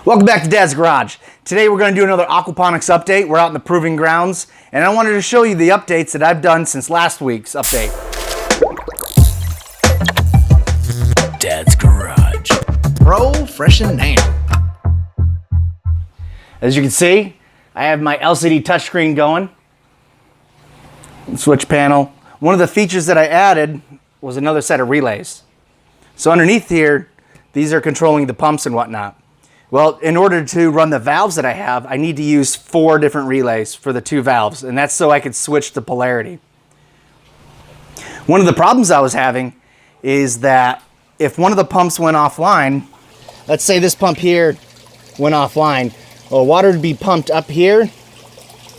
Welcome back to Dad's Garage. Today we're going to do another aquaponics update. We're out in the proving grounds, and I wanted to show you the updates that I've done since last week's update. Dad's Garage. Pro freshen now. As you can see, I have my LCD touchscreen going. Switch panel. One of the features that I added was another set of relays. So underneath here, these are controlling the pumps and whatnot. Well, in order to run the valves that I have, I need to use 4 different relays for the 2 valves, and that's so I could switch the polarity. One of the problems I was having is that if one of the pumps went offline, let's say this pump here went offline, well, water would be pumped up here,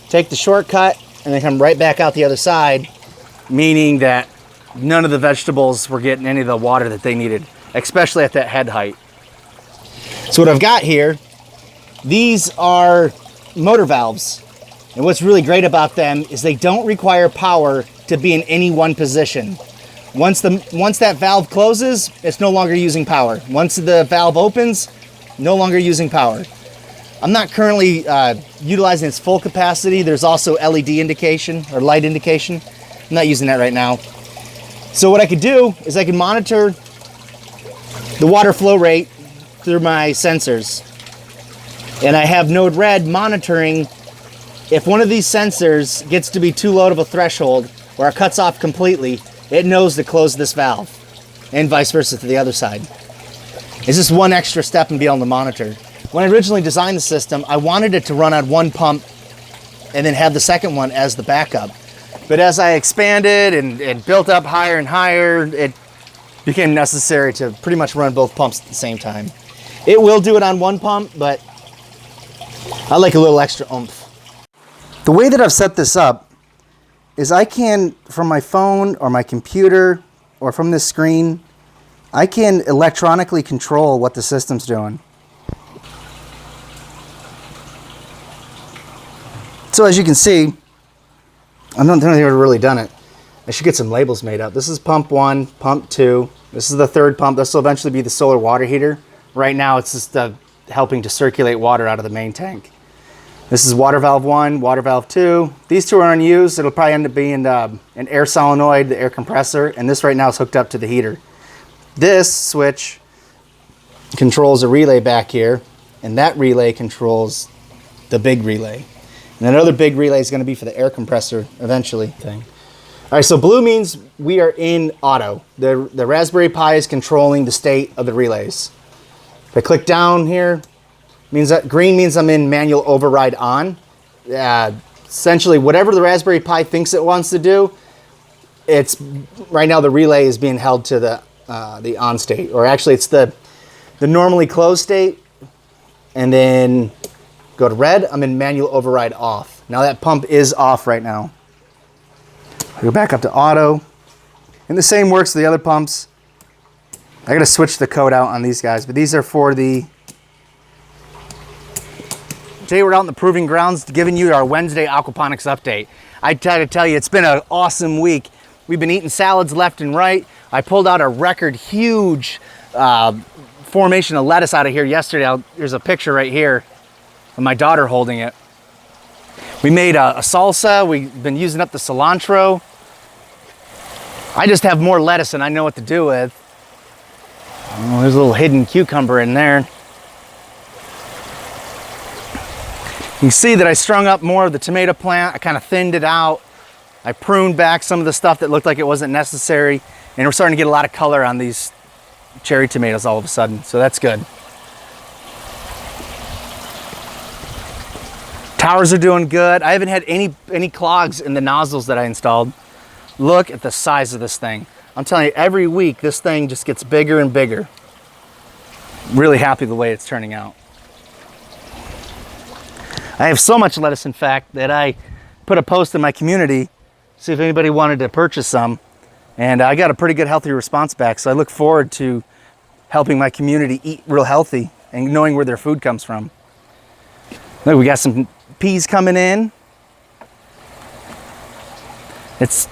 take the shortcut, and then come right back out the other side, meaning that none of the vegetables were getting any of the water that they needed, especially at that head height. So what I've got here, these are motor valves. And what's really great about them is they don't require power to be in any one position. Once that valve closes, it's no longer using power. Once the valve opens, no longer using power. I'm not currently utilizing its full capacity. There's also LED indication or light indication. I'm not using that right now. So what I could do is I can monitor the water flow rate through my sensors, and I have node red monitoring if one of these sensors gets to be too low of a threshold where it cuts off completely, it knows to close this valve, and vice versa to the other side. It's just one extra step in being able to monitor. When I originally designed the system, I wanted it to run on one pump and then have the second one as the backup, but as I expanded and built up higher and higher, it became necessary to pretty much run both pumps at the same time. It will do it on one pump, but I like a little extra oomph. The way that I've set this up is I can, from my phone or my computer or from this screen, I can electronically control what the system's doing. So as you can see, I don't think I've really done it. I should get some labels made up. This is pump 1, pump 2. This is the 3rd pump. This will eventually be the solar water heater. Right now, it's just helping to circulate water out of the main tank. This is water valve 1, water valve 2. These 2 are unused. It'll probably end up being an air solenoid, the air compressor, and this right now is hooked up to the heater. This switch controls a relay back here, and that relay controls the big relay. And another big relay is going to be for the air compressor eventually. All right, so blue means we are in auto. The Raspberry Pi is controlling the state of the relays. If I click down here, means that green means I'm in manual override on. Essentially, whatever the Raspberry Pi thinks it wants to do, it's right now the relay is being held to the on state, or actually it's the normally closed state, and then go to red. I'm in manual override off. Now that pump is off right now. I go back up to auto, and the same works for the other pumps. I gotta switch the code out on these guys, but these are for the... Today we're out in the proving grounds giving you our Wednesday aquaponics update. I try to tell you, it's been an awesome week. We've been eating salads left and right. I pulled out a record huge formation of lettuce out of here yesterday. There's a picture right here of my daughter holding it. We made a salsa. We've been using up the cilantro. I just have more lettuce than I know what to do with. Oh, there's a little hidden cucumber in there. You can see that I strung up more of the tomato plant. I kind of thinned it out. I pruned back some of the stuff that looked like it wasn't necessary. And we're starting to get a lot of color on these cherry tomatoes all of a sudden. So that's good. Towers are doing good. I haven't had any clogs in the nozzles that I installed. Look at the size of this thing. I'm telling you, every week this thing just gets bigger and bigger. Really happy the way it's turning out. I have so much lettuce, in fact, that I put a post in my community, see if anybody wanted to purchase some. And I got a pretty good healthy response back. So I look forward to helping my community eat real healthy and knowing where their food comes from. Look, we got some peas coming in. It's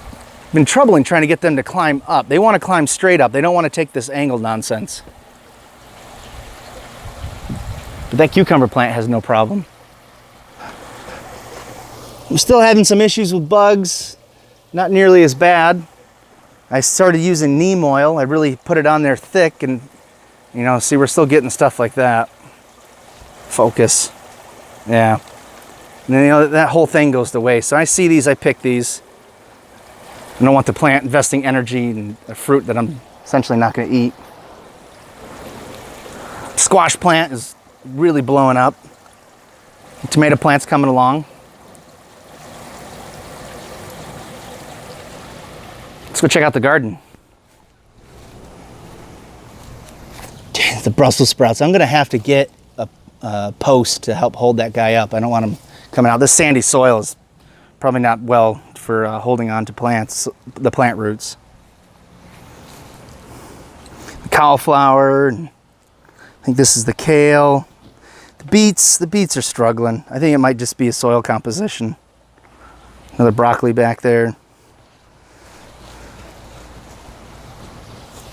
been troubling trying to get them to climb up. They want to climb straight up. They don't want to take this angle nonsense. But that cucumber plant has no problem. I'm still having some issues with bugs, not nearly as bad. I started using neem oil. I really put it on there thick, and you know, see, we're still getting stuff like that. Focus. Yeah. And then, you know, that whole thing goes to waste. So I see these, I pick these. I don't want the plant investing energy in a fruit that I'm essentially not going to eat. Squash plant is really blowing up. The tomato plant's coming along. Let's go check out the garden. The Brussels sprouts. I'm going to have to get a post to help hold that guy up. I don't want him coming out. This sandy soil is probably not well for holding on to plants, the plant roots. The cauliflower. I think this is the kale. The beets are struggling. I think it might just be a soil composition. Another broccoli back there.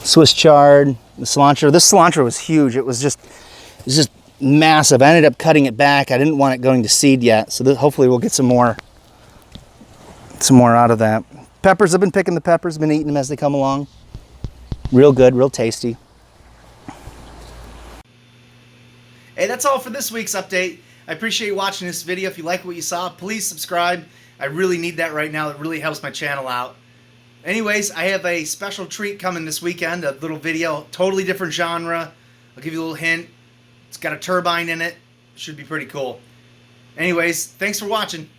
Swiss chard, the cilantro. This cilantro was huge. It was just massive. I ended up cutting it back. I didn't want it going to seed yet, so hopefully we'll get some more out of that. Peppers, I've been picking the peppers, been eating them as they come along. Real good, real tasty. Hey, that's all for this week's update. I appreciate you watching this video. If you like what you saw, please subscribe. I really need that right now. It really helps my channel out. Anyways, I have a special treat coming this weekend, a little video, totally different genre. I'll give you a little hint. It's got a turbine in it. Should be pretty cool. Anyways, thanks for watching.